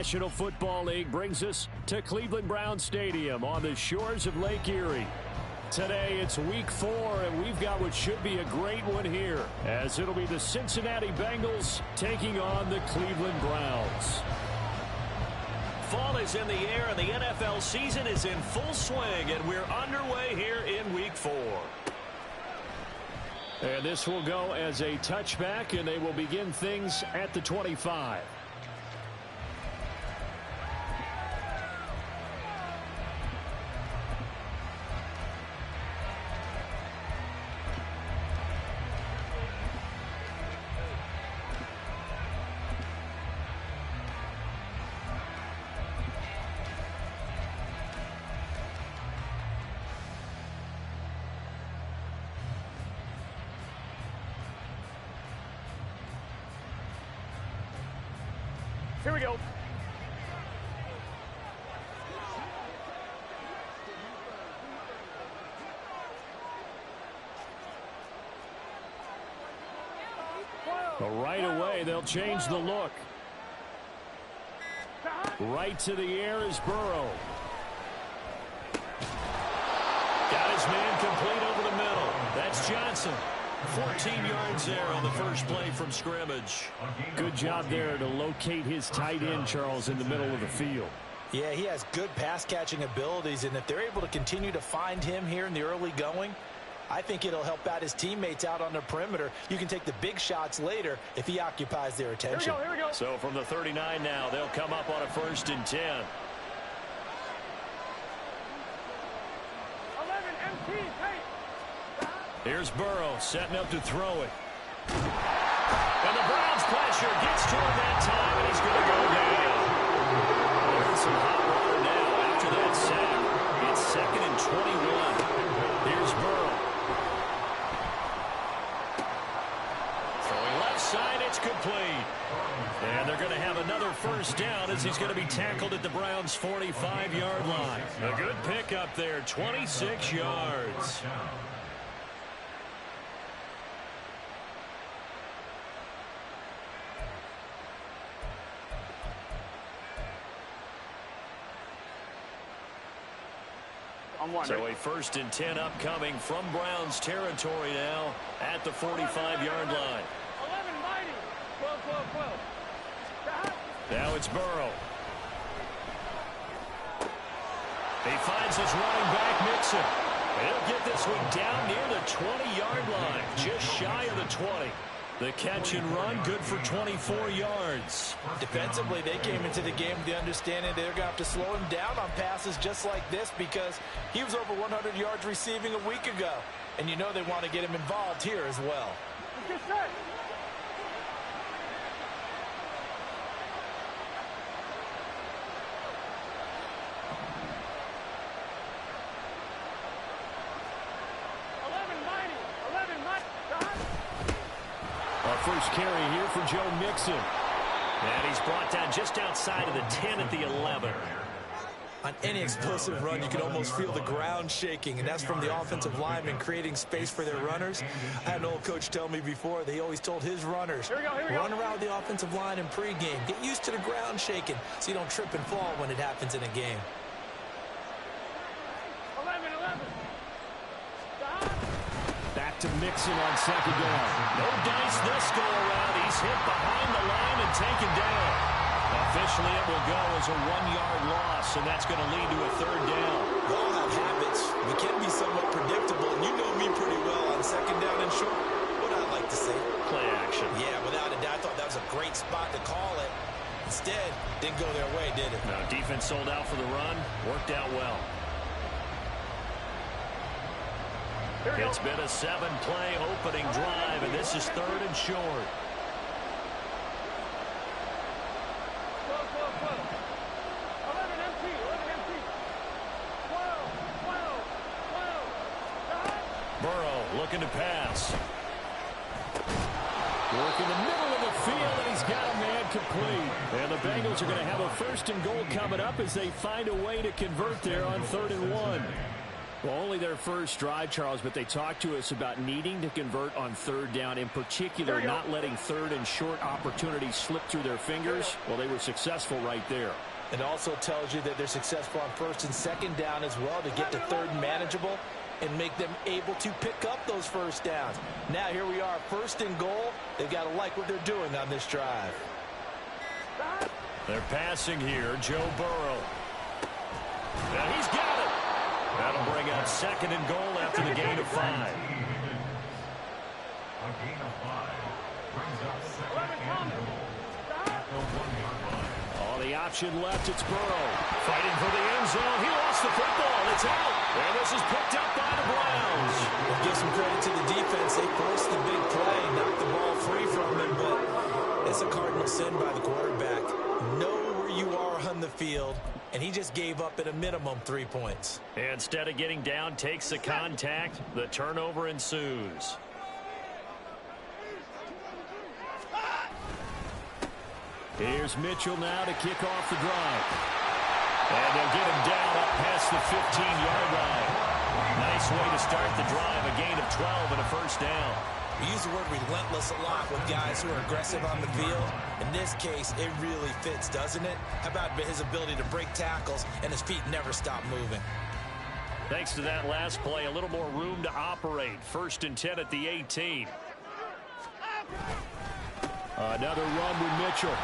National Football League brings us to Cleveland Browns Stadium on the shores of Lake Erie. Today it's week 4, and we've got what should be a great one here, as it'll be the Cincinnati Bengals taking on the Cleveland Browns. Fall is in the air, and the NFL season is in full swing, and we're underway here in week 4. And this will go as a touchback, and they will begin things at the 25. Here we go. But right away, they'll change the look. Right to the air is Burrow. Got his man complete over the middle. That's Johnson. 14 yards there on the first play from scrimmage. Good job there to locate his tight end, Charles, in the middle of the field. Yeah, he has good pass-catching abilities, and if they're able to continue to find him here in the early going, I think it'll help out his teammates out on the perimeter. You can take the big shots later if he occupies their attention. Here we go. So from the 39 now, they'll come up on a 1st and 10. 11 MT, hey. Here's Burrow setting up to throw it. And the Browns pressure gets to him that time, and he's going to go down. There's some hot water now after that sack. It's 2nd and 21. Here's Burrow. Throwing left side, it's complete. And they're going to have another 1st down as he's going to be tackled at the Browns' 45-yard line. A good pickup there, 26 yards. So a 1st and 10 upcoming from Browns territory now at the 45-yard line. 11 mighty. 12. Now it's Burrow. He finds his running back, Mixon. He'll get this one down near the 20-yard line, just shy of the 20. The catch and run, good for 24 yards. Defensively, they came into the game with the understanding they're going to have to slow him down on passes just like this because he was over 100 yards receiving a week ago. And you know they want to get him involved here as well. Get set. First carry here for Joe Mixon. And he's brought down just outside of the 10 at the 11. On any explosive run, you can almost feel the ground shaking, and that's from the offensive linemen creating space for their runners. I had an old coach tell me before, they always told his runners, run around the offensive line in pregame. Get used to the ground shaking so you don't trip and fall when it happens in a game. 11. Back to Mixon on 2nd down. No dice this go around. He's hit behind the line and taken down. Officially, it will go as a 1-yard loss, and that's going to lead to a 3rd down. We all have habits. We can be somewhat predictable, and you know me pretty well on 2nd down and short. What I like to say. Play action. Yeah, without a doubt, I thought that was a great spot to call it. Instead, didn't go their way, did it? No, defense sold out for the run. Worked out well. It's been a 7-play opening drive, and this is 3rd and short. 12. 11 MT. 12. Burrow looking to pass. Work in the middle of the field, and he's got a man complete. And the Bengals are going to have a 1st and goal coming up as they find a way to convert there on 3rd and 1. Well, only their first drive, Charles, but they talked to us about needing to convert on third down, in particular not letting third and short opportunities slip through their fingers. Well, they were successful right there. It also tells you that they're successful on first and second down as well to get to third and manageable and make them able to pick up those first downs. Now here we are, first and goal. They've got to like what they're doing on this drive. They're passing here, Joe Burrow. And he's got it. That'll bring up second and goal after the gain of 5. A gain of 5 brings up second and goal at the 1-yard line. Oh, the option left, it's Burrow. Fighting for the end zone. He lost the football. It's out. And this is picked up by the Browns. We'll give some credit to the defense. They forced the big play, knocked the ball free from him, but it's a cardinal sin by the quarterback. Know where you are on the field, and he just gave up at a minimum 3 points. Instead of getting down, takes the contact. The turnover ensues. Here's Mitchell now to kick off the drive. And they'll get him down up past the 15-yard line. Nice way to start the drive. A gain of 12 and a first down. We use the word relentless a lot with guys who are aggressive on the field. In this case, it really fits, doesn't it? How about his ability to break tackles and his feet never stop moving? Thanks to that last play, a little more room to operate. First and 10 at the 18. Another run with Mitchell.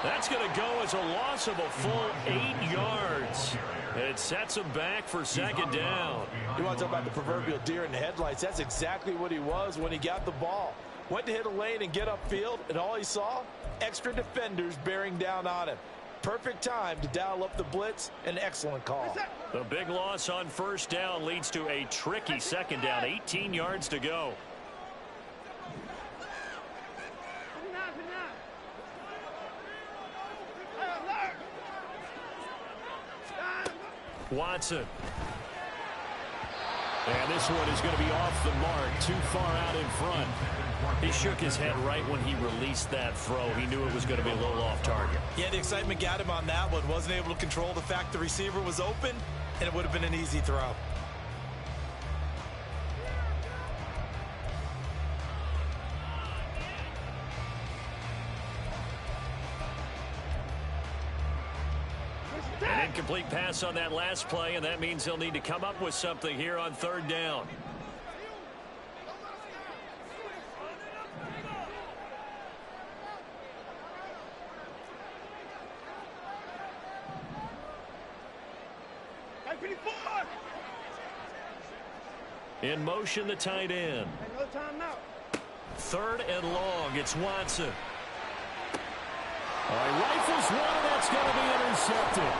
That's going to go as a loss of a full 8 yards. It sets him back for second down. You want to talk about the proverbial deer in the headlights? That's exactly what he was when he got the ball. Went to hit a lane and get upfield, and all he saw? Extra defenders bearing down on him. Perfect time to dial up the blitz. An excellent call. The big loss on first down leads to a tricky second down. 18 yards to go. Watson. And this one is going to be off the mark, too far out in front. He shook his head right when he released that throw. He knew it was going to be a little off target. Yeah, the excitement got him on that one. Wasn't able to control the fact the receiver was open, and it would have been an easy throw. An incomplete pass on that last play, and that means they'll need to come up with something here on third down. In motion, the tight end. Third and long, it's Watson. All right, rifles one, and that's going to be intercepted.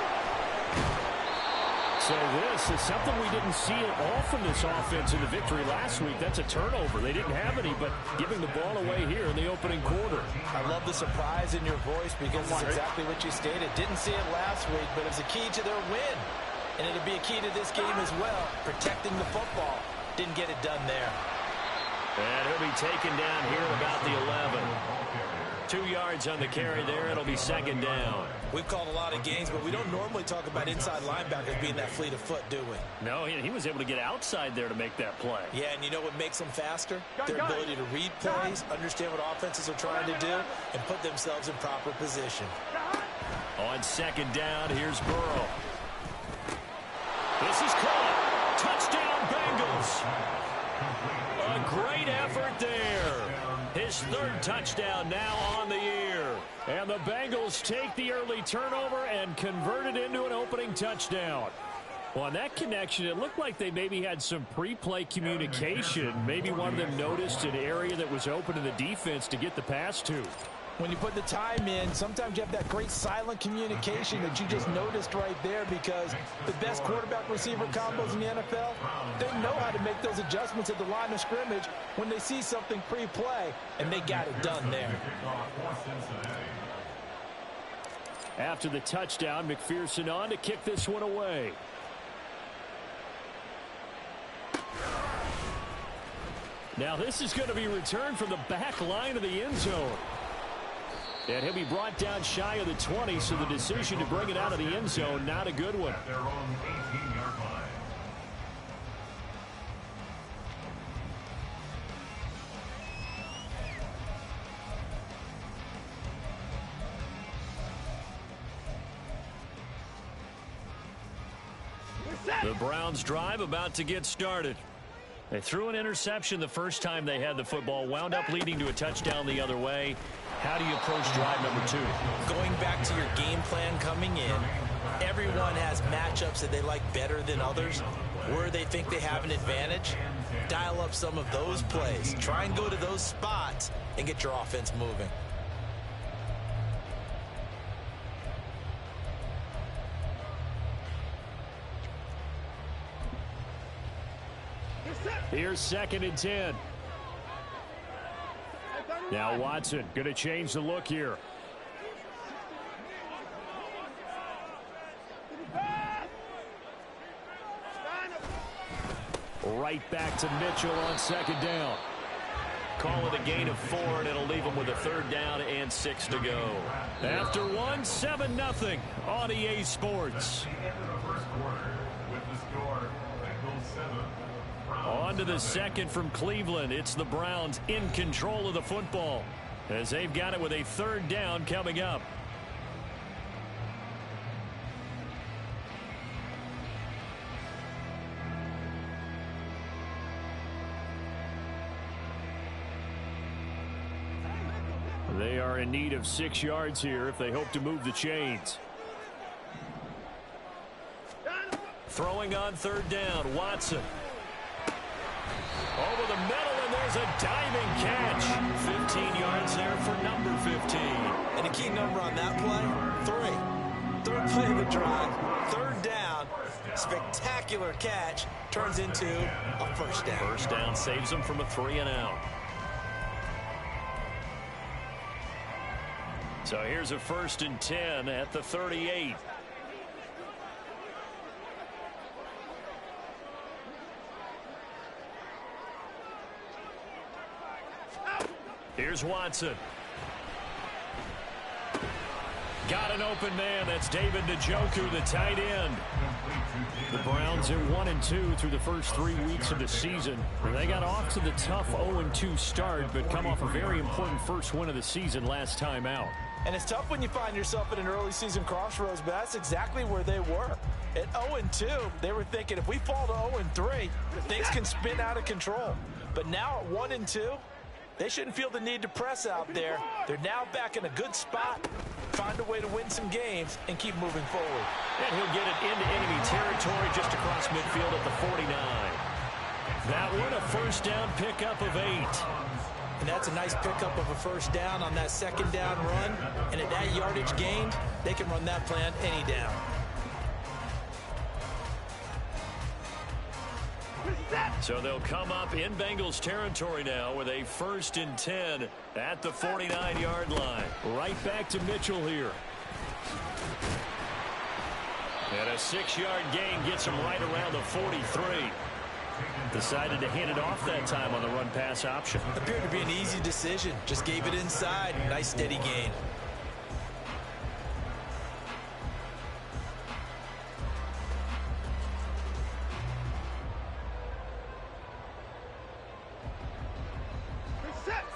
So this is something we didn't see it all from this offense in the victory last week. That's a turnover. They didn't have any, but giving the ball away here in the opening quarter. I love the surprise in your voice because it's exactly what you stated. Didn't see it last week, but it's a key to their win. And it'll be a key to this game as well, protecting the football. Didn't get it done there. And he'll be taken down here at about the 11. 2 yards on the carry there. It'll be second down. We've called a lot of games, but we don't normally talk about inside linebackers being that fleet of foot, do we? No, he was able to get outside there to make that play. Yeah, and you know what makes them faster? Their ability to read plays, understand what offenses are trying to do, and put themselves in proper position. On second down, here's Burrow. This is caught. Touchdown, Bengals. A great effort there. His third touchdown now on the year. And the Bengals take the early turnover and convert it into an opening touchdown. Well, on that connection, it looked like they maybe had some pre-play communication. Maybe one of them noticed an area that was open in the defense to get the pass to. When you put the time in, sometimes you have that great silent communication that you just noticed right there, because the best quarterback-receiver combos in the NFL, they know how to make those adjustments at the line of scrimmage when they see something pre-play, and they got it done there. After the touchdown, McPherson on to kick this one away. Now this is going to be returned from the back line of the end zone. And he'll be brought down shy of the 20, so the decision to bring it out of the end zone, not a good one. At their own 18-yard line. The Browns drive about to get started. They threw an interception the first time they had the football, wound up leading to a touchdown the other way. How do you approach drive number 2? Going back to your game plan coming in, everyone has matchups that they like better than others, where they think they have an advantage. Dial up some of those plays. Try and go to those spots and get your offense moving. Here's 2nd and 10. Now Watson going to change the look here. Right back to Mitchell on 2nd down. Call it a gain of 4, and it'll leave them with a 3rd down and 6 to go. After 1, 7-0 on EA Sports. On to the 2nd from Cleveland. It's the Browns in control of the football as they've got it with a 3rd down coming up. They are in need of 6 yards here if they hope to move the chains. Throwing on 3rd down, Watson. Over the middle, and there's a diving catch. 15 yards there for number 15. And a key number on that play, 3. 3rd play of the drive, 3rd down, spectacular catch, turns into a 1st down. 1st down saves them from a 3-and-out. So here's a 1st and 10 at the 38. Here's Watson. Got an open man. That's David Njoku, the tight end. The Browns are 1-2 through the first 3 weeks of the season. They got off to the tough 0-2 start, but come off a very important first win of the season last time out. And it's tough when you find yourself at an early season crossroads, but that's exactly where they were. At 0-2, they were thinking if we fall to 0-3, things can spin out of control. But now at 1-2, they shouldn't feel the need to press out there. They're now back in a good spot. Find a way to win some games and keep moving forward. And he'll get it into enemy territory just across midfield at the 49. That one, a 1st down pickup of 8. And that's a nice pickup of a 1st down on that 2nd down run. And at that yardage gained, they can run that plan any down. So they'll come up in Bengals territory now with a 1st and 10 at the 49-yard line. Right back to Mitchell here. And a 6-yard gain gets him right around the 43. Decided to hand it off that time on the run-pass option. Appeared to be an easy decision. Just gave it inside. Nice steady gain.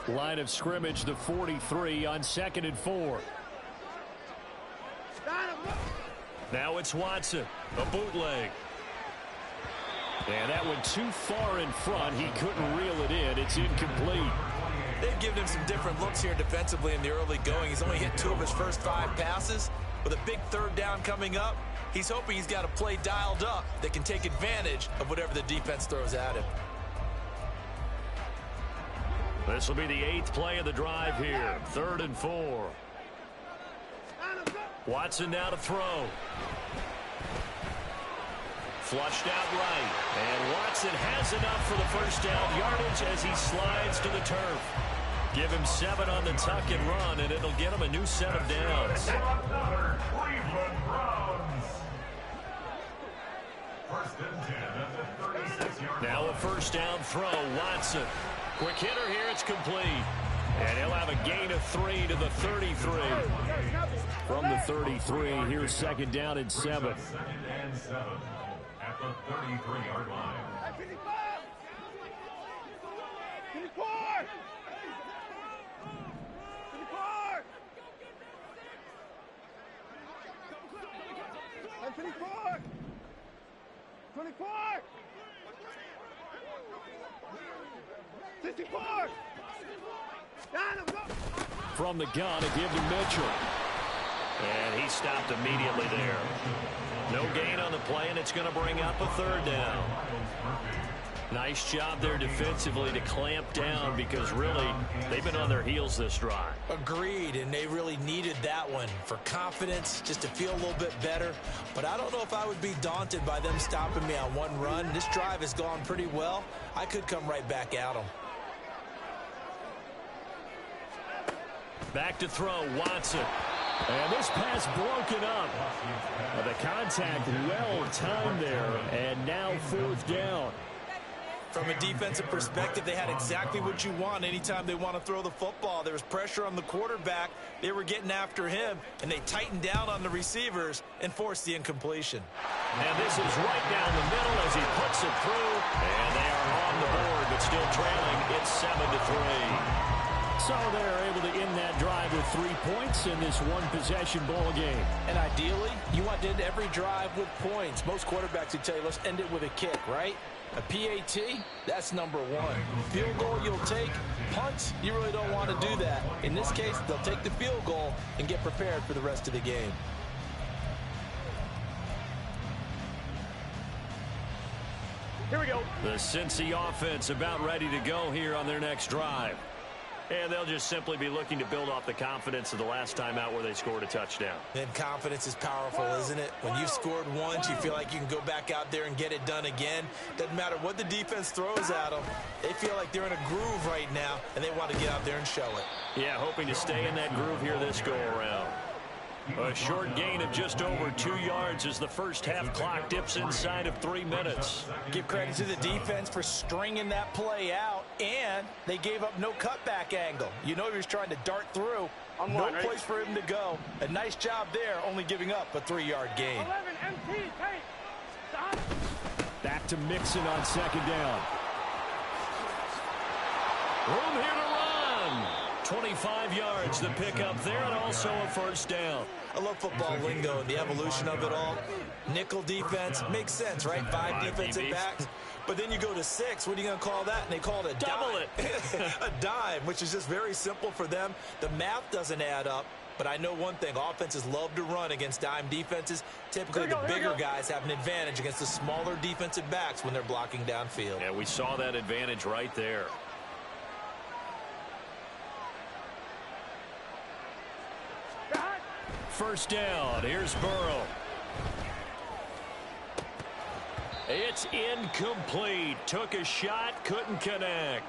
Line of scrimmage, the 43 on 2nd and 4. Now it's Watson, a bootleg. And that went too far in front. He couldn't reel it in. It's incomplete. They've given him some different looks here defensively in the early going. He's only hit 2 of his first 5 passes. With a big 3rd down coming up, he's hoping he's got a play dialed up that can take advantage of whatever the defense throws at him. This will be the 8th play of the drive here. 3rd and 4. Watson now to throw. Flushed out right. And Watson has enough for the 1st down yardage as he slides to the turf. Give him 7 on the tuck and run, and it'll get him a new set of downs. Cleveland Browns. 1st and 10 at the 36-yard line. Now a 1st down throw. Watson. Quick hitter here. It's complete. And he'll have a gain of 3 to the 33. From the 33, here's second down and 7. Second and 7 at the 33-yard line. From the gun, a give to Mitchell. And he stopped immediately there. No gain on the play, and it's going to bring up a third down. Nice job there defensively to clamp down because really they've been on their heels this drive. Agreed, and they really needed that one for confidence, just to feel a little bit better. But I don't know if I would be daunted by them stopping me on one run. This drive has gone pretty well. I could come right back at them. Back to throw, Watson. And this pass broken up. The contact well timed there, and now fourth down. From a defensive perspective, they had exactly what you want anytime they want to throw the football. There was pressure on the quarterback. They were getting after him, and they tightened down on the receivers and forced the incompletion. And this is right down the middle as he puts it through. And they are on the board, but still trailing. It's 7-3. So they're able to end that drive with 3 points in this one-possession ball game. And ideally, you want to end every drive with points. Most quarterbacks would tell you, let's end it with a kick, right? A PAT, that's number one. Field goal you'll take. Punts, you really don't want to do that. In this case, they'll take the field goal and get prepared for the rest of the game. Here we go. The Cincy offense about ready to go here on their next drive. And they'll just simply be looking to build off the confidence of the last time out where they scored a touchdown. And confidence is powerful, isn't it? When you've scored once, you feel like you can go back out there and get it done again. Doesn't matter what the defense throws at them. They feel like they're in a groove right now, and they want to get out there and show it. Yeah, hoping to stay in that groove here this go-around. A short gain of just over 2 yards as the first half clock dips inside of 3 minutes. Give credit to the defense for stringing that play out, and they gave up no cutback angle. You know he was trying to dart through. No place for him to go. A nice job there, only giving up a 3-yard gain. 11 MT, take. Stop. Back to Mixon on second down. Room here to run. 25 yards the pickup there, and also a first down. I love football lingo and the evolution of it all. Nickel defense makes sense, right? 5 defensive backs. But then you go to 6. What are you going to call that? And they call it a double dime. A dime, which is just very simple for them. The math doesn't add up. But I know one thing. Offenses love to run against dime defenses. Typically, the bigger guys have an advantage against the smaller defensive backs when they're blocking downfield. Yeah, we saw that advantage right there. First down. Here's Burrow. It's incomplete. Took a shot, couldn't connect.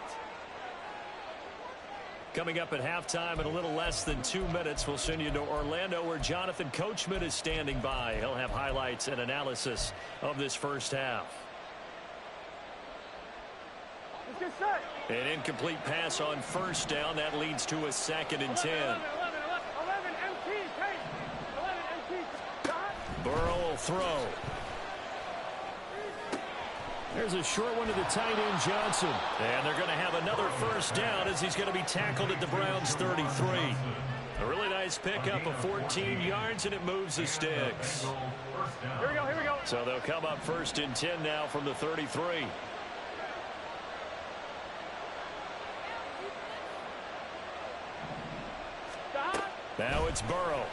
Coming up at halftime in a little less than 2 minutes, we'll send you to Orlando where Jonathan Coachman is standing by. He'll have highlights and analysis of this first half. Let's get set. An incomplete pass on first down. That leads to a 2nd and 10. 11 MT, take. 11 MT, stop. Burrow will throw. There's a short one to the tight end, Johnson. And they're going to have another first down as he's going to be tackled at the Browns' 33. A really nice pickup of 14 yards, and it moves the sticks. Here we go, here we go. So they'll come up 1st and 10 now from the 33. Stop. Now it's Burrow.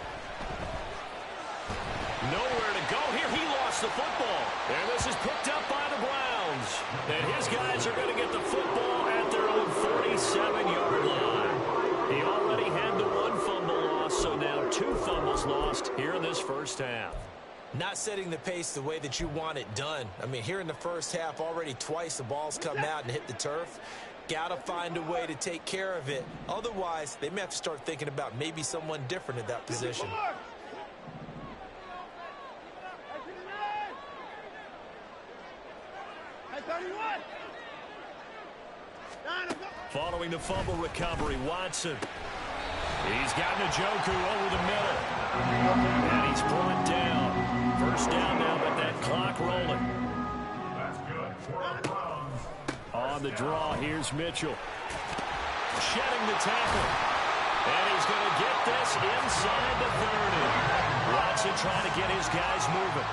Nowhere to go here. He lost the football. And this is picked up by the Browns. And his guys are going to get the football at their own 47-yard line. He already had the 1 fumble loss, so now 2 fumbles lost here in this first half. Not setting the pace the way that you want it done. I mean, here in the first half, already twice the ball's come out and hit the turf. Got to find a way to take care of it. Otherwise, they may have to start thinking about maybe someone different at that position. Following the fumble recovery, Watson. He's got Njoku over the middle. And he's brought down. First down now, but that clock rolling. That's good. 4 Browns. On the draw, here's Mitchell. Shedding the tackle. And he's going to get this inside the 30. Watson trying to get his guys moving.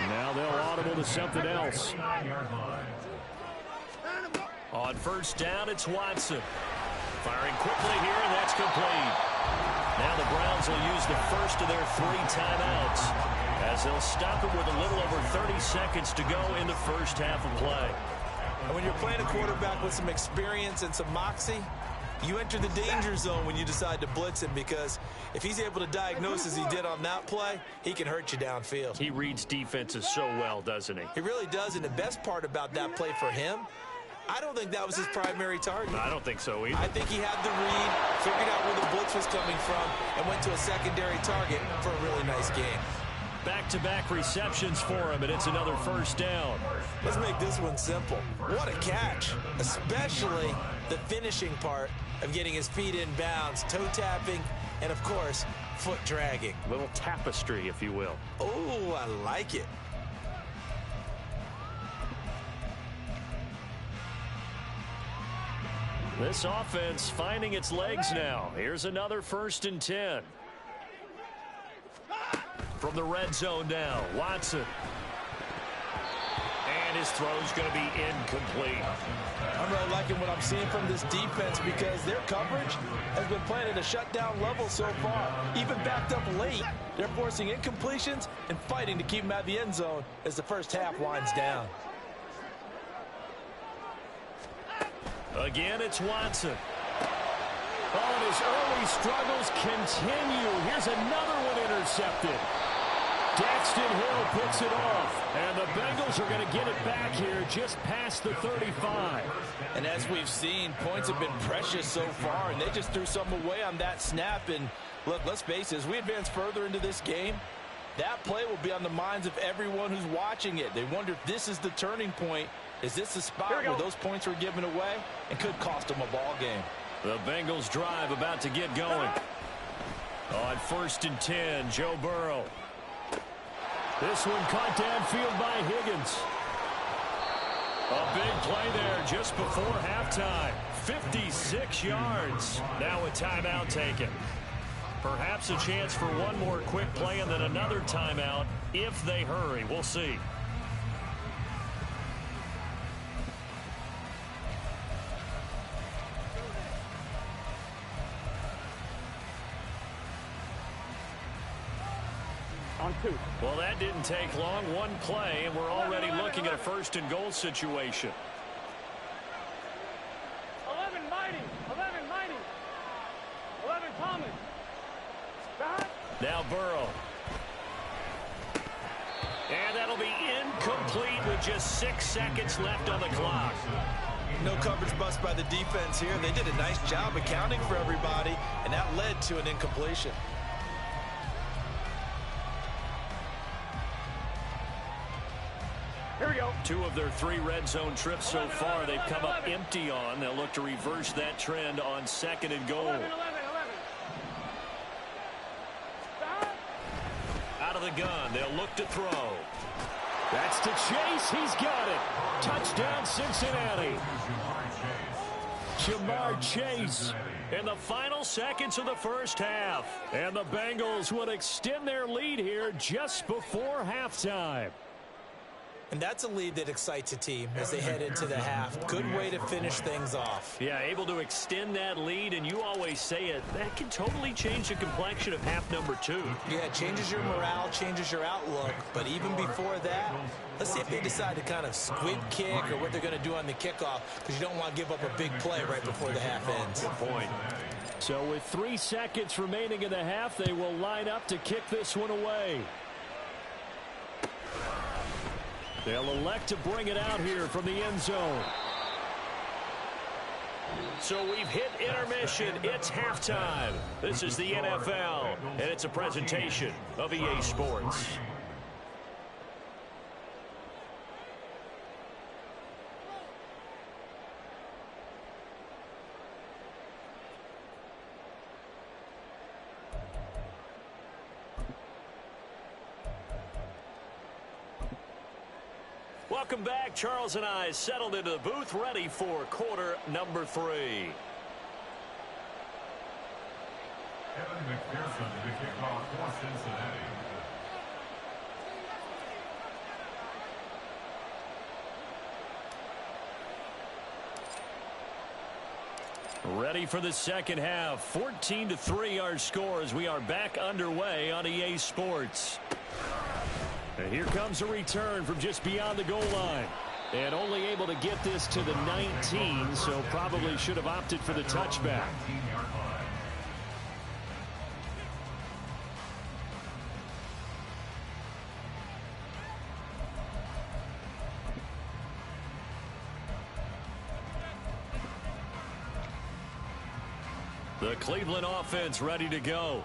Now they'll audible to something else. 9-yard line. On first down, it's Watson. Firing quickly here, and that's complete. Now the Browns will use the first of their 3 timeouts as they'll stop it with a little over 30 seconds to go in the first half of play. And when you're playing a quarterback with some experience and some moxie, you enter the danger zone when you decide to blitz him, because if he's able to diagnose as he did on that play, he can hurt you downfield. He reads defenses so well, doesn't he? He really does, and the best part about that play for him, I don't think that was his primary target. I don't think so either. I think he had the read, figured out where the blitz was coming from, and went to a secondary target for a really nice game. Back-to-back receptions for him, and it's another first down. Let's make this one simple. What a catch, especially the finishing part of getting his feet in bounds, toe tapping, and of course, foot dragging. Little tapestry, if you will. Oh, I like it. This offense finding its legs now. Here's another 1st and 10. From the red zone now, Watson. And his throw's going to be incomplete. I'm really liking what I'm seeing from this defense, because their coverage has been playing at a shutdown level so far. Even backed up late, they're forcing incompletions and fighting to keep them out of the end zone as the first half winds down. Again, it's Watson. Oh, and his early struggles continue. Here's another one intercepted. Daxton Hill picks it off, and the Bengals are going to get it back here just past the 35. And as we've seen, points have been precious so far, and they just threw some away on that snap. And look, let's face it, as we advance further into this game, that play will be on the minds of everyone who's watching it. They wonder if this is the turning point. Is this the spot where those points were given away and could cost them a ball game? The Bengals drive about to get going. On 1st and 10, Joe Burrow. This one caught downfield by Higgins. A big play there just before halftime. 56 yards. Now a timeout taken. Perhaps a chance for one more quick play and then another timeout if they hurry. We'll see. On 2. Well, that didn't take long. One play, and we're already looking at a 1st and goal situation. 11 Mighty. 11 Mighty. 11 Thomas. Now Burrow. And that'll be incomplete with just 6 seconds left on the clock. No coverage bust by the defense here. They did a nice job accounting for everybody, and that led to an incompletion. Here we go. 2 of their 3 red zone trips so far they've come up empty on. They'll look to reverse that trend on 2nd and goal. 11. Out of the gun, they'll look to throw. That's to Chase. He's got it. Touchdown, Cincinnati. Jamar Chase. In the final seconds of the first half. And the Bengals would extend their lead here just before halftime. And that's a lead that excites a team as they head into the half. Good way to finish things off. Yeah, able to extend that lead, and you always say it, that can totally change the complexion of half number 2. Yeah, it changes your morale, changes your outlook. But even before that, let's see if they decide to kind of squib kick or what they're going to do on the kickoff, because you don't want to give up a big play right before the half ends. Good point. So with 3 seconds remaining in the half, they will line up to kick this one away. They'll elect to bring it out here from the end zone. So we've hit intermission. It's halftime. This is the NFL, and it's a presentation of EA Sports. Welcome back. Charles and I settled into the booth, ready for quarter number 3. Kevin McPherson to kick off for Cincinnati. Ready for the second half. 14-3 our score as we are back underway on EA Sports. And here comes a return from just beyond the goal line. And only able to get this to the 19, so probably should have opted for the touchback. The Cleveland offense ready to go.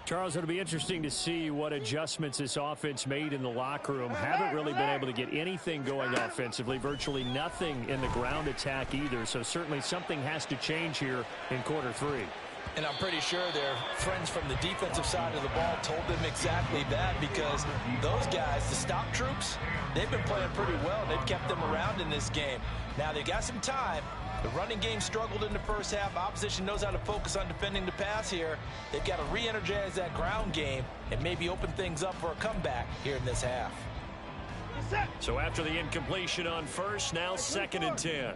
Charles, it'll be interesting to see what adjustments this offense made in the locker room. Haven't really been able to get anything going offensively. Virtually nothing in the ground attack either. So certainly something has to change here in quarter 3. And I'm pretty sure their friends from the defensive side of the ball told them exactly that, because those guys, the stop troops, they've been playing pretty well. They've kept them around in this game. Now they got some time. The running game struggled in the first half. Opposition knows how to focus on defending the pass here. They've got to re-energize that ground game and maybe open things up for a comeback here in this half. So after the incompletion on first, now 2nd and 10.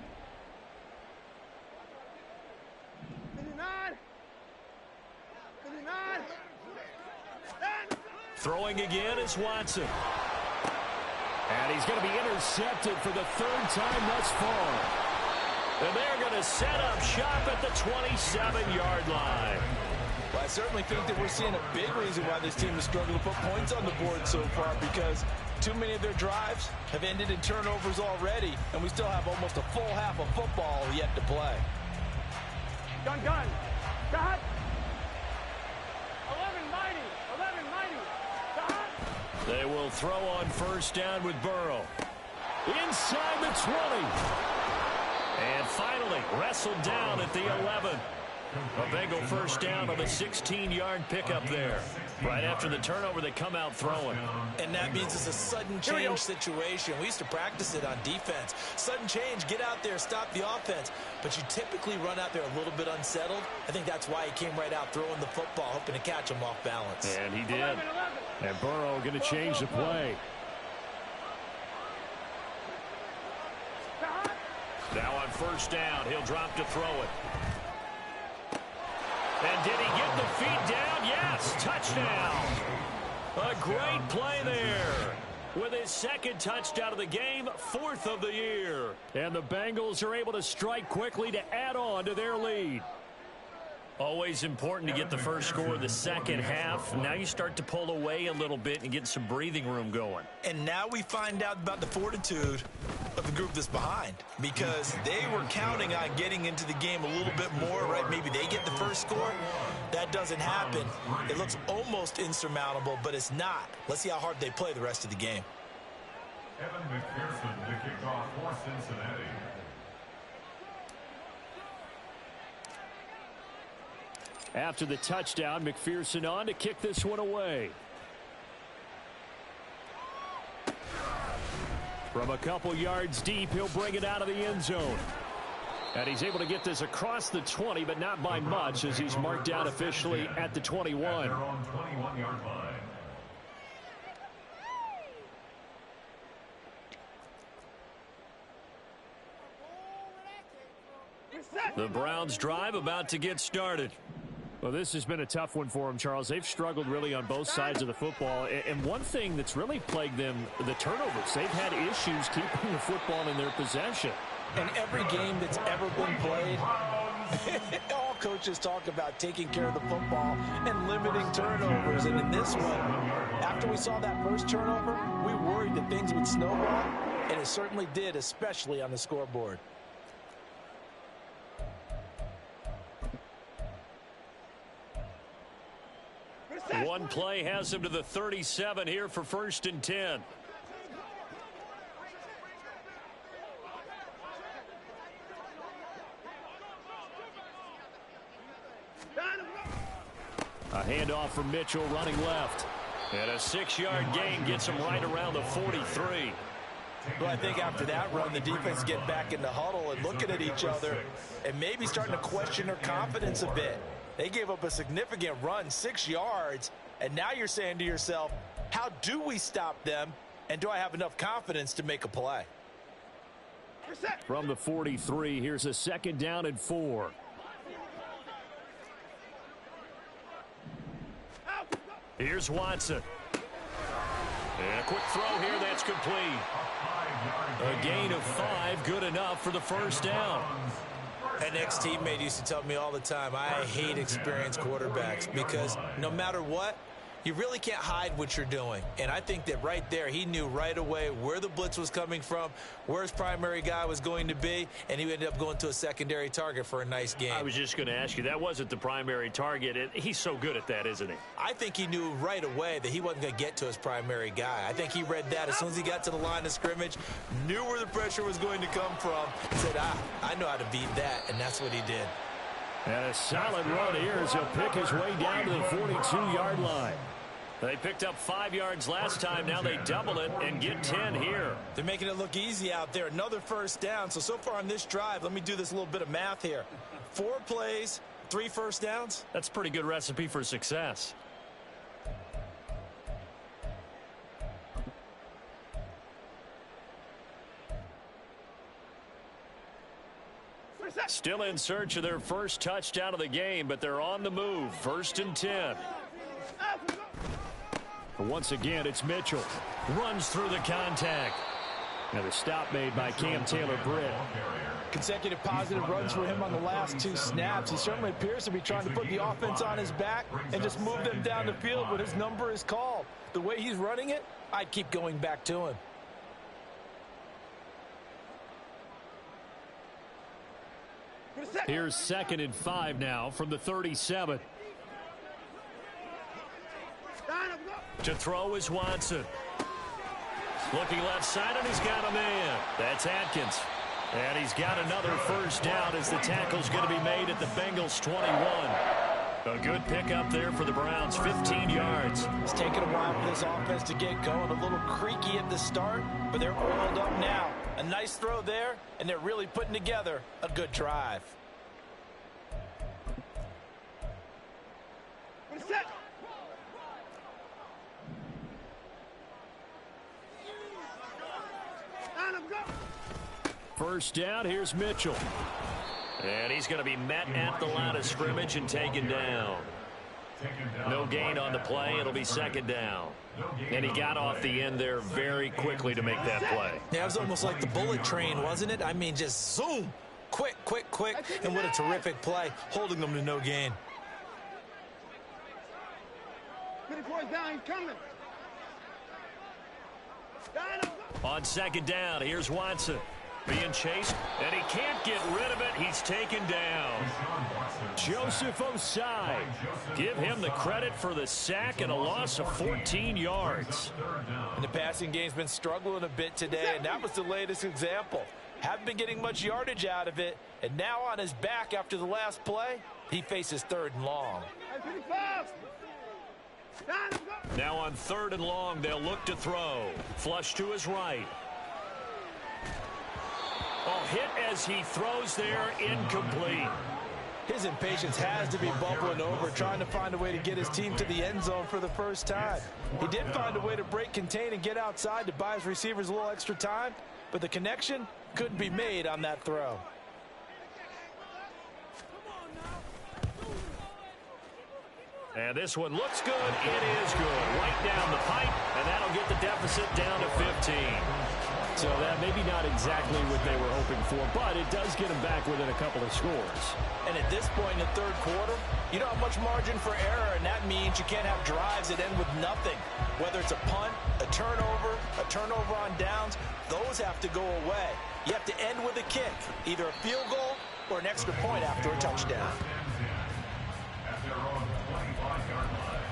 Throwing again is Watson. And he's going to be intercepted for the 3rd time thus far. And they're going to set up shop at the 27-yard line. Well, I certainly think that we're seeing a big reason why this team has struggled to put points on the board so far, because too many of their drives have ended in turnovers already, and we still have almost a full half of football yet to play. Gun. Got. 11 mighty. 11 mighty. Got. They will throw on first down with Burrow. Inside the 20. And finally wrestled down at the 11. A Bengal first down on the 16-yard pickup there. Right after the turnover, they come out throwing. And that means it's a sudden change situation. We used to practice it on defense. Sudden change, get out there, stop the offense. But you typically run out there a little bit unsettled. I think that's why he came right out throwing the football, hoping to catch him off balance. And he did. And Burrow going to change the play. Now on first down, he'll drop to throw it. And did he get the feet down? Yes, touchdown. A great play there. With his 2nd touchdown of the game, 4th of the year. And the Bengals are able to strike quickly to add on to their lead. Always important to get the first score of the second half. Now you start to pull away a little bit and get some breathing room going. And now we find out about the fortitude of the group that's behind, because they were counting on getting into the game a little bit more, right? Maybe they get the first score. That doesn't happen. It looks almost insurmountable, but it's not. Let's see how hard they play the rest of the game. Kevin McPherson to kick off for Cincinnati. After the touchdown, McPherson on to kick this one away. From a couple yards deep, he'll bring it out of the end zone. And he's able to get this across the 20, but not by much, as he's marked out officially at the 21. They're on 21-yard line. The Browns drive about to get started. Well, this has been a tough one for them, Charles. They've struggled really on both sides of the football. And one thing that's really plagued them, the turnovers. They've had issues keeping the football in their possession. And every game that's ever been played, all coaches talk about taking care of the football and limiting turnovers. And in this one, after we saw that first turnover, we worried that things would snowball. And it certainly did, especially on the scoreboard. One play has him to the 37 here for 1st and 10. A handoff from Mitchell running left. And a 6-yard gain gets him right around the 43. Well, I think after that run, the defense get back in the huddle and looking at each other and maybe starting to question their confidence a bit. They gave up a significant run, 6 yards, and now you're saying to yourself, how do we stop them, and do I have enough confidence to make a play? From the 43, here's a 2nd down and 4. Here's Watson. And a quick throw here, that's complete. A gain of 5, good enough for the 1st down. An ex-teammate used to tell me all the time, I hate experienced quarterbacks because no matter what, you really can't hide what you're doing. And I think that right there, he knew right away where the blitz was coming from, where his primary guy was going to be, and he ended up going to a secondary target for a nice game. I was just going to ask you, that wasn't the primary target. He's so good at that, isn't he? I think he knew right away that he wasn't going to get to his primary guy. I think he read that as soon as he got to the line of scrimmage, knew where the pressure was going to come from, said, I know how to beat that, and that's what he did. And a solid run here as he'll pick his way down to the 42-yard line. They picked up 5 yards last time. Now they double it and get 10 here. They're making it look easy out there. Another 1st down. So far on this drive, let me do this little bit of math here. 4 plays, 3 1st downs. That's a pretty good recipe for success. Still in search of their first touchdown of the game, but they're on the move. 1st and 10. Once again, it's Mitchell. Runs through the contact. And a stop made by Cam Taylor-Britt. Consecutive positive runs for him on the last 2 snaps. He certainly appears to be trying to put the offense on his back and just move them down the field when his number is called. The way he's running it, I'd keep going back to him. Here's 2nd and 5 now from the 37. To throw is Watson. Looking left side, and he's got a man. That's Atkins. And he's got another 1st down as the tackle's going to be made at the Bengals' 21. A good pickup there for the Browns, 15 yards. It's taken a while for this offense to get going. A little creaky at the start, but they're oiled up now. A nice throw there, and they're really putting together a good drive. First down, here's Mitchell. And he's going to be met at the line of scrimmage and taken down. No gain on the play. It'll be 2nd down. And he got off the end there very quickly to make that play. Yeah, it was almost like the bullet train, wasn't it? I mean, just zoom. Quick, quick, quick. And what a terrific play, holding them to no gain. 24 down, he's coming. On 2nd down, here's Watson. Being chased, and he can't get rid of it. He's taken down. Joseph Osai. Give him the credit for the sack and a loss of 14 yards. And the passing game's been struggling a bit today, and that was the latest example. Haven't been getting much yardage out of it, and now on his back after the last play, he faces 3rd and long. Now on 3rd and long, they'll look to throw. Flush to his right. Oh, hit as he throws there, incomplete. His impatience has to be bubbling over, trying to find a way to get his team to the end zone for the first time. He did find a way to break contain and get outside to buy his receivers a little extra time, but the connection couldn't be made on that throw. And this one looks good. It is good. Right down the pipe, and that'll get the deficit down to 15. So that maybe not exactly what they were hoping for, but it does get them back within a couple of scores. And at this point in the 3rd quarter, you don't have much margin for error, and that means you can't have drives that end with nothing. Whether it's a punt, a turnover on downs, those have to go away. You have to end with a kick, either a field goal or an extra point after a touchdown. At their own 25-yard line.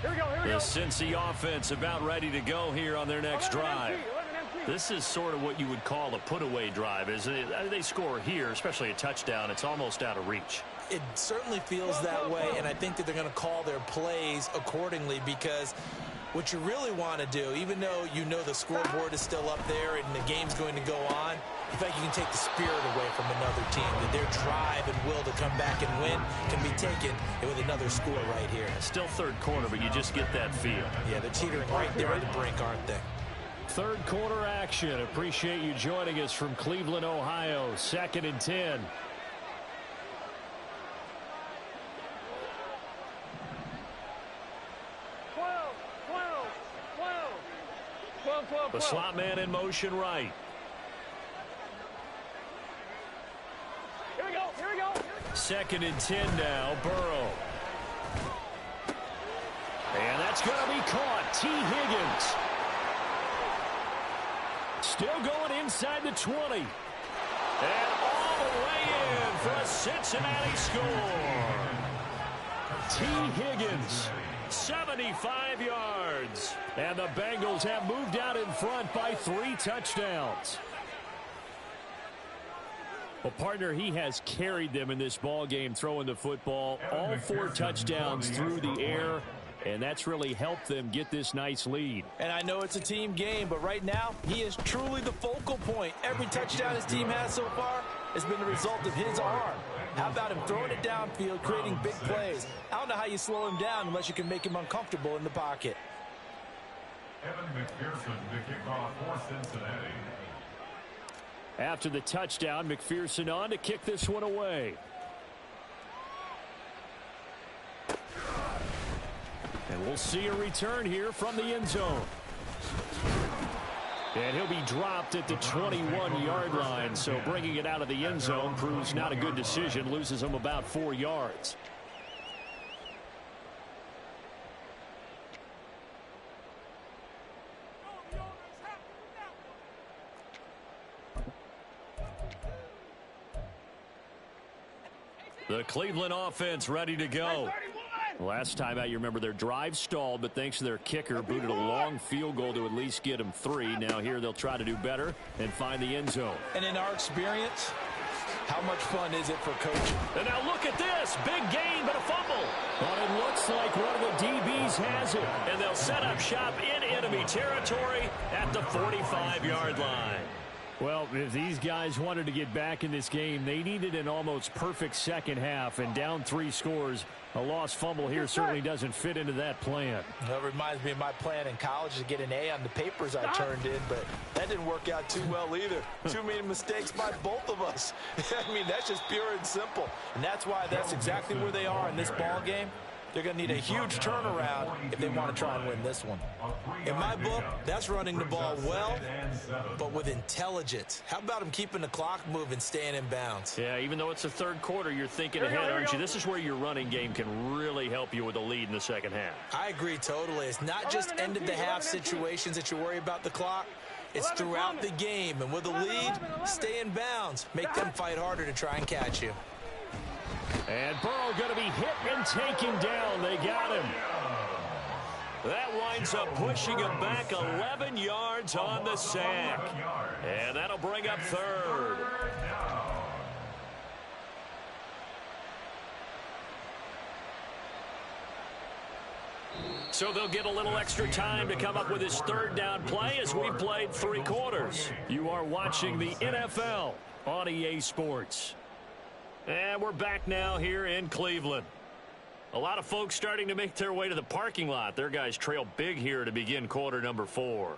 Here we go, here we The go. Cincy offense about ready to go here on their next drive. This is sort of what you would call a put-away drive, isn't it? They score here, especially a touchdown. It's almost out of reach. It certainly feels that way, and I think that they're going to call their plays accordingly, because what you really want to do, even though you know the scoreboard is still up there and the game's going to go on, you think you can take the spirit away from another team, that their drive and will to come back and win can be taken with another score right here. Still third quarter, but you just get that feel. Yeah, they're teetering right there at the brink, aren't they? Third quarter action. Appreciate you joining us from Cleveland, Ohio. 2nd and 10. The slot man in motion right. Here we go. Here we go. 2nd and 10 now. Burrow. And that's going to be caught. T. Higgins. Still going inside the 20. And all the way in for a Cincinnati score. T. Higgins. 75 yards. And the Bengals have moved out in front by 3 touchdowns. Well, partner, he has carried them in this ball game throwing the football. All 4 touchdowns through the air. And that's really helped them get this nice lead. And I know it's a team game, but right now, he is truly the focal point. Every touchdown his team has so far has been the result of his arm. How about him throwing it downfield, creating big plays? I don't know how you slow him down unless you can make him uncomfortable in the pocket. Evan McPherson, the kickoff for Cincinnati. After the touchdown, McPherson on to kick this one away. And we'll see a return here from the end zone. And he'll be dropped at the 21-yard line. So bringing it out of the end zone proves not a good decision. Loses him about 4 yards. The Cleveland offense ready to go. Last time out, you remember their drive stalled, but thanks to their kicker, booted a long field goal to at least get them 3. Now here they'll try to do better and find the end zone. And in our experience, how much fun is it for coaching? And now look at this. Big gain, but a fumble. But it looks like one of the DBs has it. And they'll set up shop in enemy territory at the 45-yard line. Well, if these guys wanted to get back in this game, they needed an almost perfect second half, and down 3 scores. A lost fumble here certainly doesn't fit into that plan. That reminds me of my plan in college to get an A on the papers I turned in, but that didn't work out too well either. Too many mistakes by both of us. I mean, that's just pure and simple. And that's why that's exactly where they are in this ball game. They're going to need a huge turnaround if they want to try and win this one. In my book, that's running the ball well, but with intelligence. How about them keeping the clock moving, staying in bounds? Yeah, even though it's the third quarter, you're thinking ahead, aren't you? This is where your running game can really help you with a lead in the second half. I agree totally. It's not just end-of-the-half situations that you worry about the clock. It's throughout the game. And with a lead, stay in bounds. Make them fight harder to try and catch you. And Burrow going to be hit and taken down. They got him. That winds up pushing him back 11 yards on the sack. And that'll bring up third. So they'll get a little extra time to come up with his third down play as we've played 3 quarters. You are watching the NFL on EA Sports. And we're back now here in Cleveland. A lot of folks starting to make their way to the parking lot. Their guys trail big here to begin quarter number 4.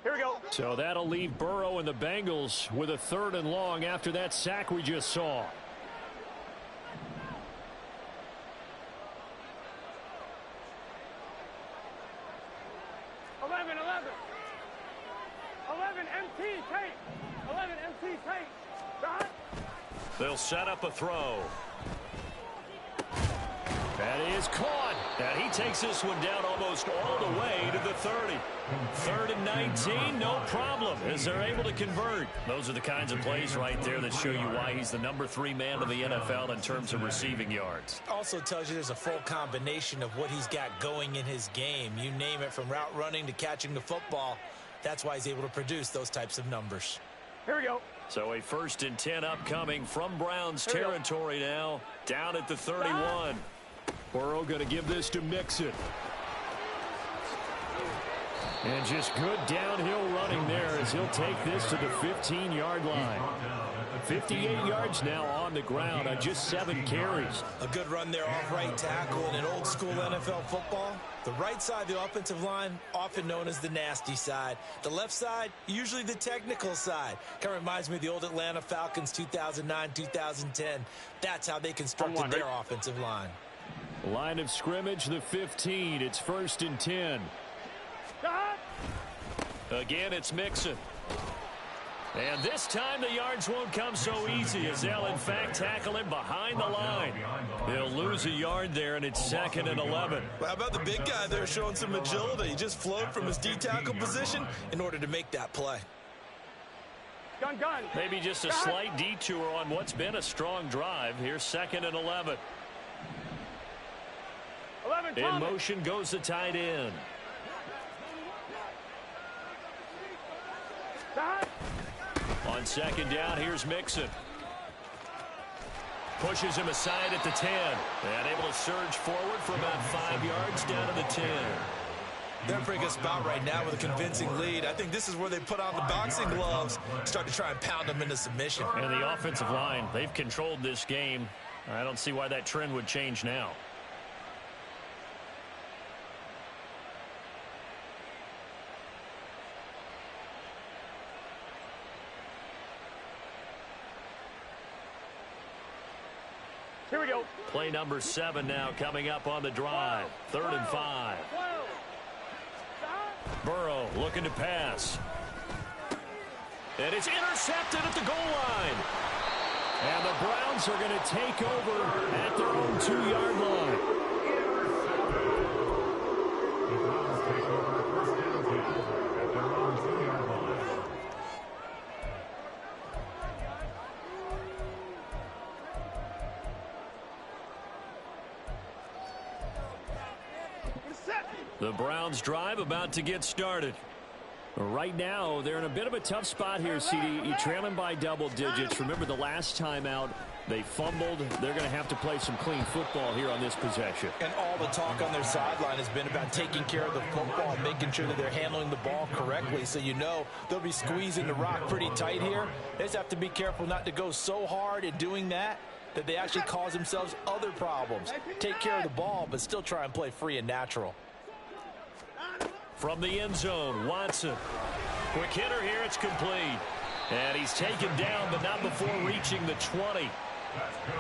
Here we go. So that'll leave Burrow and the Bengals with a 3rd and long after that sack we just saw. They'll set up a throw. That is caught. And he takes this one down almost all the way to the 30. 3rd and 19, no problem, as they're able to convert. Those are the kinds of plays right there that show you why he's the number 3 man in the NFL in terms of receiving yards. Also tells you there's a full combination of what he's got going in his game. You name it, from route running to catching the football. That's why he's able to produce those types of numbers. Here we go. So a 1st and 10 upcoming from Browns territory now, down at the 31. Burrow going to give this to Mixon. And just good downhill running there as he'll take this to the 15-yard line. 58 yards now on the ground on just 7 carries. A good run there off right tackle in an old-school NFL football. The right side of the offensive line, often known as the nasty side. The left side, usually the technical side. Kind of reminds me of the old Atlanta Falcons 2009-2010. That's how they constructed their offensive line. Line of scrimmage, the 15. It's 1st and 10. Again, it's Mixon. And this time the yards won't come so easy, as they'll in fact tackle him behind the line. They'll lose a yard there, and it's 2nd and 11. Well, how about the big guy there showing some agility? He just flowed from his D-tackle position in order to make that play. Gun. Maybe just a slight detour on what's been a strong drive. Here's 2nd and 11. 11, in motion goes the tight end. On 2nd down, here's Mixon. Pushes him aside at the 10. And able to surge forward for about 5 yards down to the 10. They're in a pretty good spot right now with a convincing lead. I think this is where they put on the boxing gloves, start to try and pound them into submission. And the offensive line, they've controlled this game. I don't see why that trend would change now. Here we go. Play number 7 now coming up on the drive. 3rd and 5. Burrow looking to pass. And it's intercepted at the goal line. And the Browns are going to take over at their own 2-yard line. The Browns take over 1st and 10 at their own 2-yard line. The Browns drive about to get started. Right now, they're in a bit of a tough spot here, CD. You're trailing by double digits. Remember the last time out, they fumbled. They're going to have to play some clean football here on this possession. And all the talk on their sideline has been about taking care of the football, making sure that they're handling the ball correctly. So you know they'll be squeezing the rock pretty tight here. They just have to be careful not to go so hard in doing that they actually cause themselves other problems. Take care of the ball, but still try and play free and natural. From the end zone, Watson. Quick hitter here, it's complete. And he's taken down, but not before reaching the 20.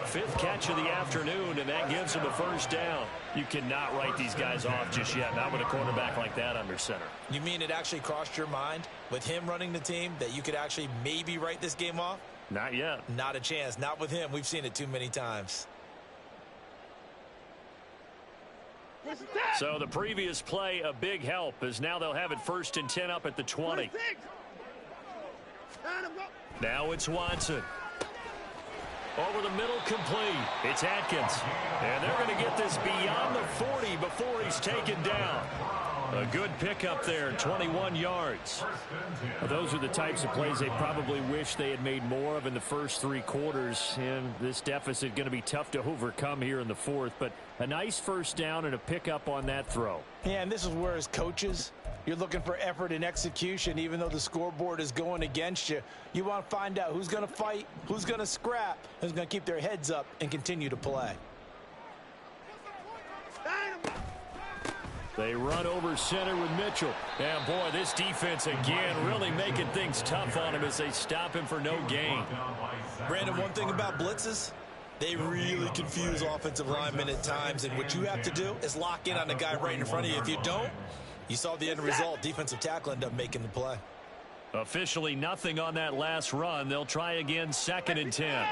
5th catch of the afternoon, and that gives him a 1st down. You cannot write these guys off just yet, not with a quarterback like that under center. You mean it actually crossed your mind, with him running the team, that you could actually maybe write this game off? Not yet. Not a chance. Not with him. We've seen it too many times. So the previous play, a big help, as now they'll have it 1st and 10 up at the 20. Now it's Watson. Over the middle, complete. It's Atkins. And they're going to get this beyond the 40 before he's taken down. A good pickup there, 21 yards. Well, those are the types of plays they probably wish they had made more of in the first 3 quarters. And this deficit going to be tough to overcome here in the 4th. But a nice 1st down and a pickup on that throw. Yeah, and this is where as coaches, you're looking for effort and execution. Even though the scoreboard is going against you, you want to find out who's going to fight, who's going to scrap, who's going to keep their heads up and continue to play. They run over center with Mitchell. And boy, this defense again really making things tough on him as they stop him for no gain. Brandon, one thing about blitzes, they really confuse offensive linemen at times. And what you have to do is lock in on the guy right in front of you. If you don't, you saw the end result. Defensive tackle ended up making the play. Officially nothing on that last run. They'll try again, 2nd and 10.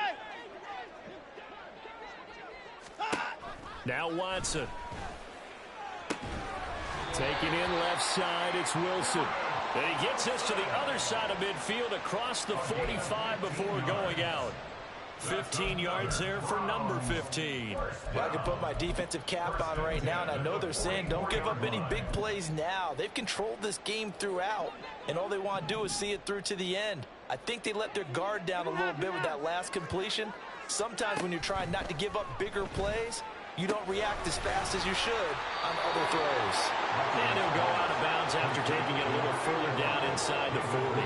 Now Watson. Taking in left side, it's Wilson. And he gets this to the other side of midfield across the 45 before going out. 15 yards there for number 15. Well, I can put my defensive cap on right now, and I know they're saying don't give up any big plays now. They've controlled this game throughout, and all they want to do is see it through to the end. I think they let their guard down a little bit with that last completion. Sometimes when you're trying not to give up bigger plays, you don't react as fast as you should on other throws. And he'll go out of bounds after taking it a little further down inside the 40.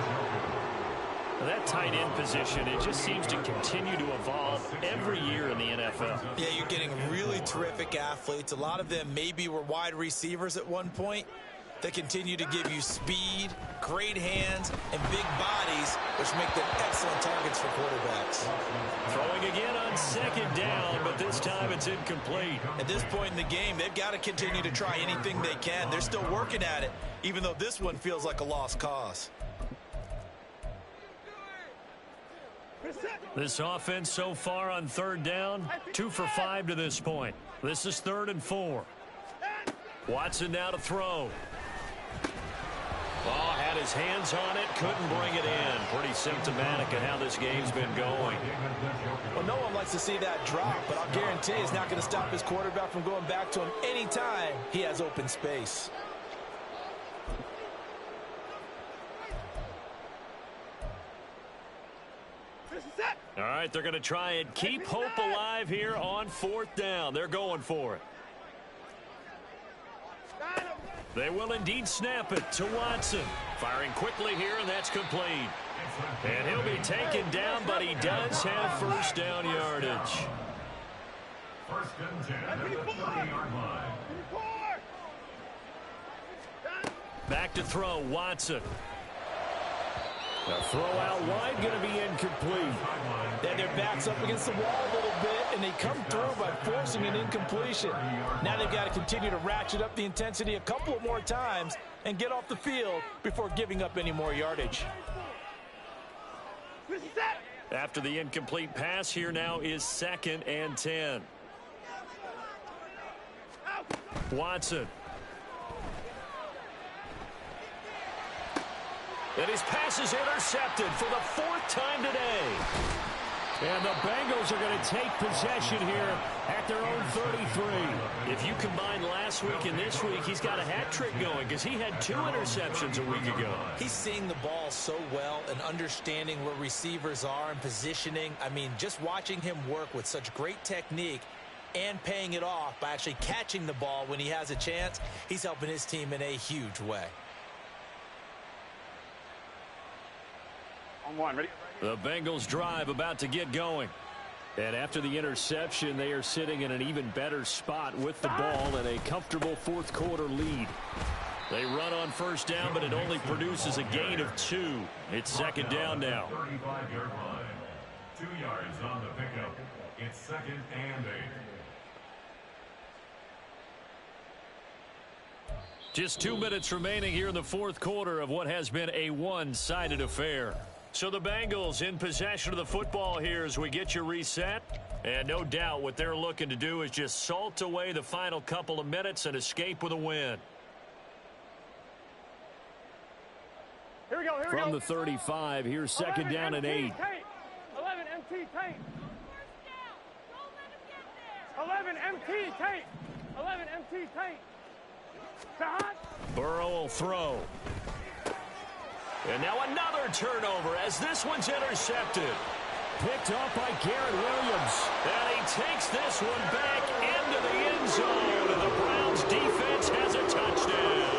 That tight end position, it just seems to continue to evolve every year in the NFL. Yeah, you're getting really terrific athletes. A lot of them maybe were wide receivers at one point. They continue to give you speed, great hands, and big bodies, which make them excellent targets for quarterbacks. Throwing again on second down, but this time it's incomplete. At this point in the game, they've got to continue to try anything they can. They're still working at it, even though this one feels like a lost cause. This offense so far on third down, 2 for 5 to this point. This is 3rd and 4. Watson now to throw. Ball had his hands on it, couldn't bring it in. Pretty symptomatic of how this game's been going. Well, no one likes to see that drop, but I'll guarantee it's not going to stop his quarterback from going back to him anytime he has open space. All right, they're going to try and keep hope alive here on 4th down. They're going for it. They will indeed snap it to Watson. Firing quickly here, and that's complete. And he'll be taken down, but he does have first down yardage. First and 10 at the 30-yard line. Back to throw, Watson. The throw out wide, going to be incomplete. Then their back's up against the wall a little bit, and they come through by forcing an incompletion. Now they've got to continue to ratchet up the intensity a couple more times and get off the field before giving up any more yardage. After the incomplete pass, here now is 2nd and 10. Watson. And his pass is intercepted for the 4th time today. And the Bengals are going to take possession here at their own 33. If you combine last week and this week, he's got a hat trick going because he had 2 interceptions a week ago. He's seeing the ball so well and understanding where receivers are and positioning. I mean, just watching him work with such great technique and paying it off by actually catching the ball when he has a chance, he's helping his team in a huge way. On one, ready? The Bengals drive about to get going. And after the interception, they are sitting in an even better spot with the ball and a comfortable 4th quarter lead. They run on first down, but it only produces a gain of 2. It's 2nd down now. 35-yard line. 2 yards on the pickup. It's 2nd and 8. Just 2 minutes remaining here in the 4th quarter of what has been a one-sided affair. So the Bengals in possession of the football here as we get you reset. And no doubt what they're looking to do is just salt away the final couple of minutes and escape with a win. Here we go, here we go. From the 35, here's 2nd down and 8. 11 MT tank. 11 MT tank. 11 MT tank. Burrow will throw. And now another turnover as this one's intercepted. Picked up by Garrett Williams. And he takes this one back into the end zone. And the Browns defense has a touchdown.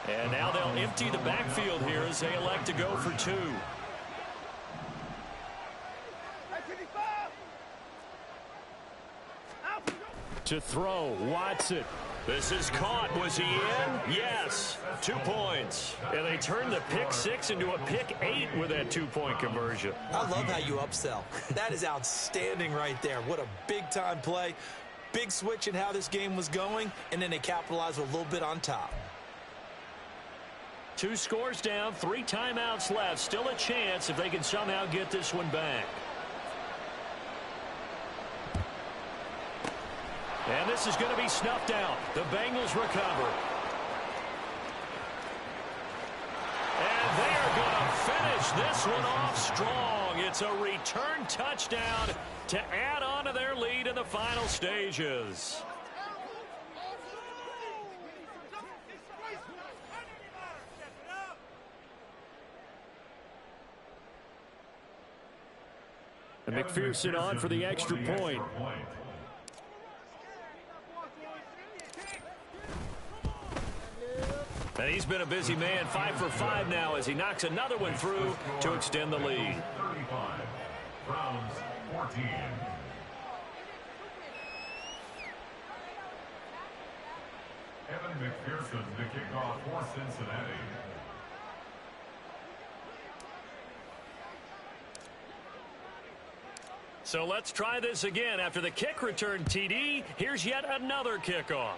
And now they'll empty the backfield here as they elect to go for 2. To throw, Watson. This is caught. Was he in? Yes. 2 points. And they turned the pick 6 into a pick 8 with that 2-point conversion. I love how you upsell. That is outstanding right there. What a big-time play. big switch in how this game was going, and then they capitalized with a little bit on top. 2 scores down, 3 timeouts left. Still a chance if they can somehow get this one back. And this is going to be snuffed out. The Bengals recover. And they are going to finish this one off strong. It's a return touchdown to add on to their lead in the final stages. And McPherson on for the extra point. And he's been a busy man, 5 for 5 now as he knocks another one through to extend the lead. 35, Browns 14. Evan McPherson, the kickoff for Cincinnati. So let's try this again. After the kick return TD, here's yet another kickoff.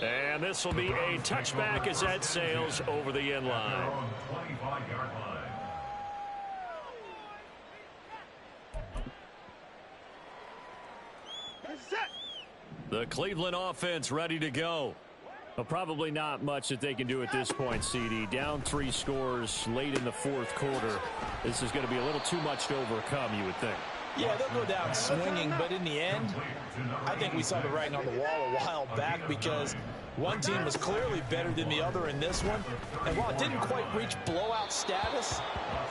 And this will be a touchback as that sails over the end line. 25-yard line. The Cleveland offense ready to go. Well, probably not much that they can do at this point, CD. Down 3 scores late in the 4th quarter. This is going to be a little too much to overcome, you would think. Yeah, they'll go down swinging, but in the end, I think we saw the writing on the wall a while back because one team was clearly better than the other in this one. And while it didn't quite reach blowout status,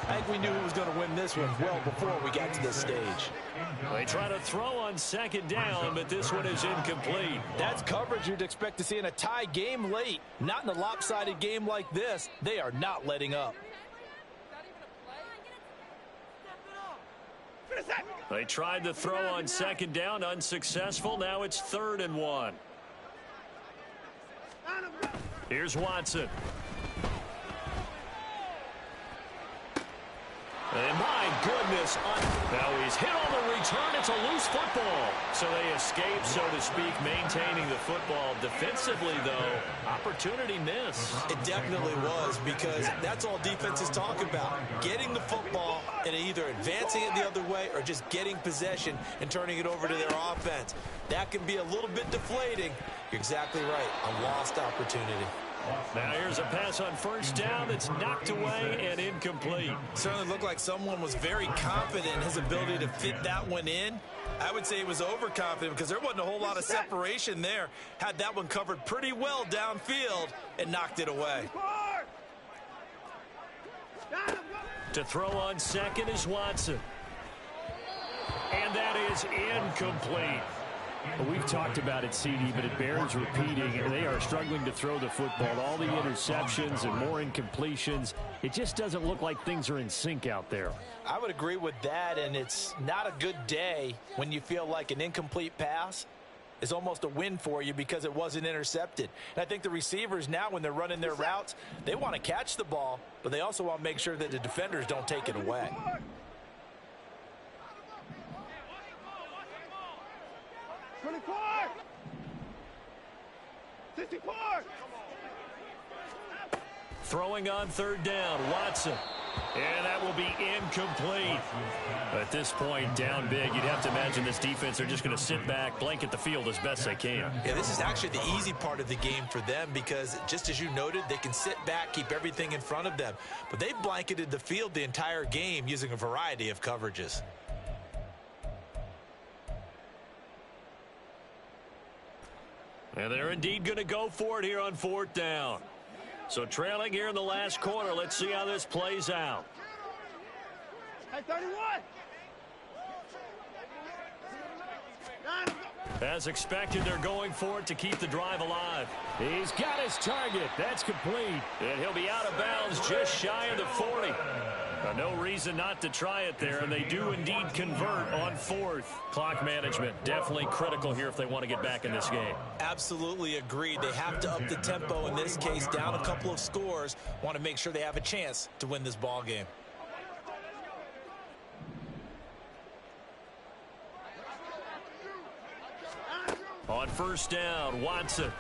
I think we knew who was going to win this one well before we got to this stage. They try to throw on 2nd down, but this one is incomplete. That's coverage you'd expect to see in a tie game late. Not in a lopsided game like this. They are not letting up. They tried to throw on 2nd down, unsuccessful. Now it's 3rd and 1. Here's Watson. And my goodness, now he's hit on the return. It's a loose football. So they escape, so to speak, maintaining the football. Defensively, though, opportunity miss. It definitely was because that's all defenses talk about. Getting the football and either advancing it the other way or just getting possession and turning it over to their offense. That can be a little bit deflating. You're exactly right. A lost opportunity. Now here's a pass on 1st down that's knocked away and incomplete. Certainly looked like someone was very confident in his ability to fit that one in. I would say he was overconfident because there wasn't a whole lot of separation there. Had that one covered pretty well downfield and knocked it away. To throw on 2nd is Watson. And that is incomplete. Well, we've talked about it, CD, but it bears repeating. They are struggling to throw the football. All the interceptions and more incompletions. It just doesn't look like things are in sync out there. I would agree with that, and it's not a good day when you feel like an incomplete pass is almost a win for you because it wasn't intercepted. And I think the receivers now, when they're running their routes, they want to catch the ball, but they also want to make sure that the defenders don't take it away. Throwing on 3rd down, Watson. And that will be incomplete. At this point, down big, you'd have to imagine this defense, they're just going to sit back, blanket the field as best they can. Yeah, this is actually the easy part of the game for them because, just as you noted, they can sit back, keep everything in front of them. But they've blanketed the field the entire game using a variety of coverages. And they're indeed going to go for it here on 4th down. So trailing here in the last quarter, let's see how this plays out. Hey, 31. As expected, they're going for it to keep the drive alive. He's got his target. That's complete. And he'll be out of bounds just shy of the 40. No reason not to try it there, and they do indeed convert on 4th. Clock management definitely critical here if they want to get back in this game. Absolutely agreed. They have to up the tempo in this case, down a couple of scores. Want to make sure they have a chance to win this ball game. On first down, Watson.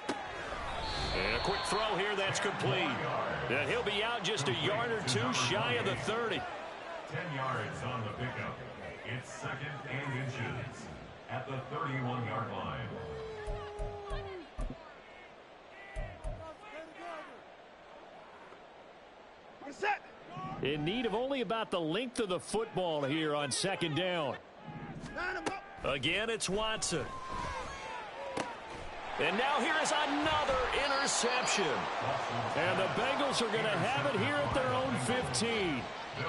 And a quick throw here that's complete. And he'll be out just a yard or two shy of the 30. 10 yards on the pickup. It's 2nd and inches at the 31-yard line. In need of only about the length of the football here on 2nd down. Again, it's Watson. And now here is another interception. And the Bengals are going to have it here at their own 15.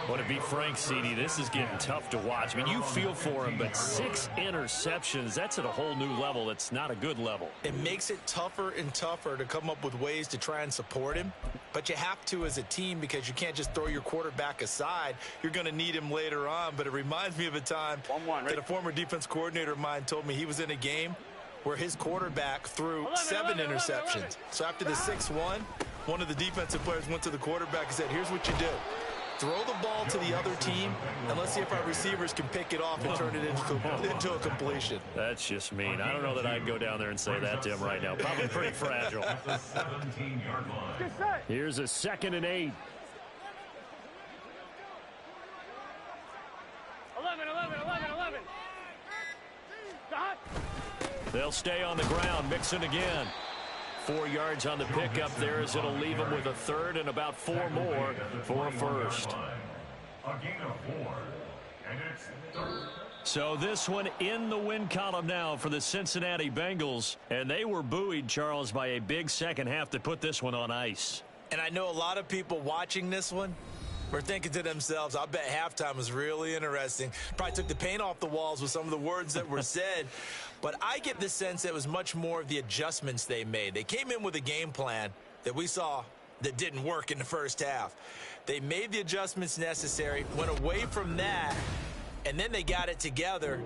Well, to be frank, CD, this is getting tough to watch. I mean, you feel for him, but 6 interceptions, that's at a whole new level. It's not a good level. It makes it tougher and tougher to come up with ways to try and support him. But you have to as a team because you can't just throw your quarterback aside. You're going to need him later on. But it reminds me of a time that a former defense coordinator of mine told me he was in a game where his quarterback threw 7 interceptions. So after the 6-1, one of the defensive players went to the quarterback and said, here's what you do. Throw the ball to the other team, and let's see if our receivers can pick it off and turn it into a completion. That's just mean. I don't know that I'd go down there and say that to him right now. Probably pretty fragile. The 17-yard line. Here's a 2nd and 8. 11. Stop. They'll stay on the ground, mixing again. 4 yards on the pickup there as it'll leave them with a 3rd and about 4 more for a first. A gain of 4. And it's 3rd. So this one in the win column now for the Cincinnati Bengals. And they were buoyed, Charles, by a big second half to put this one on ice. And I know a lot of people watching this one were thinking to themselves, I bet halftime was really interesting. Probably took the paint off the walls with some of the words that were said. But I get the sense that it was much more of the adjustments they made. They came in with a game plan that we saw that didn't work in the first half. They made the adjustments necessary, went away from that, and then they got it together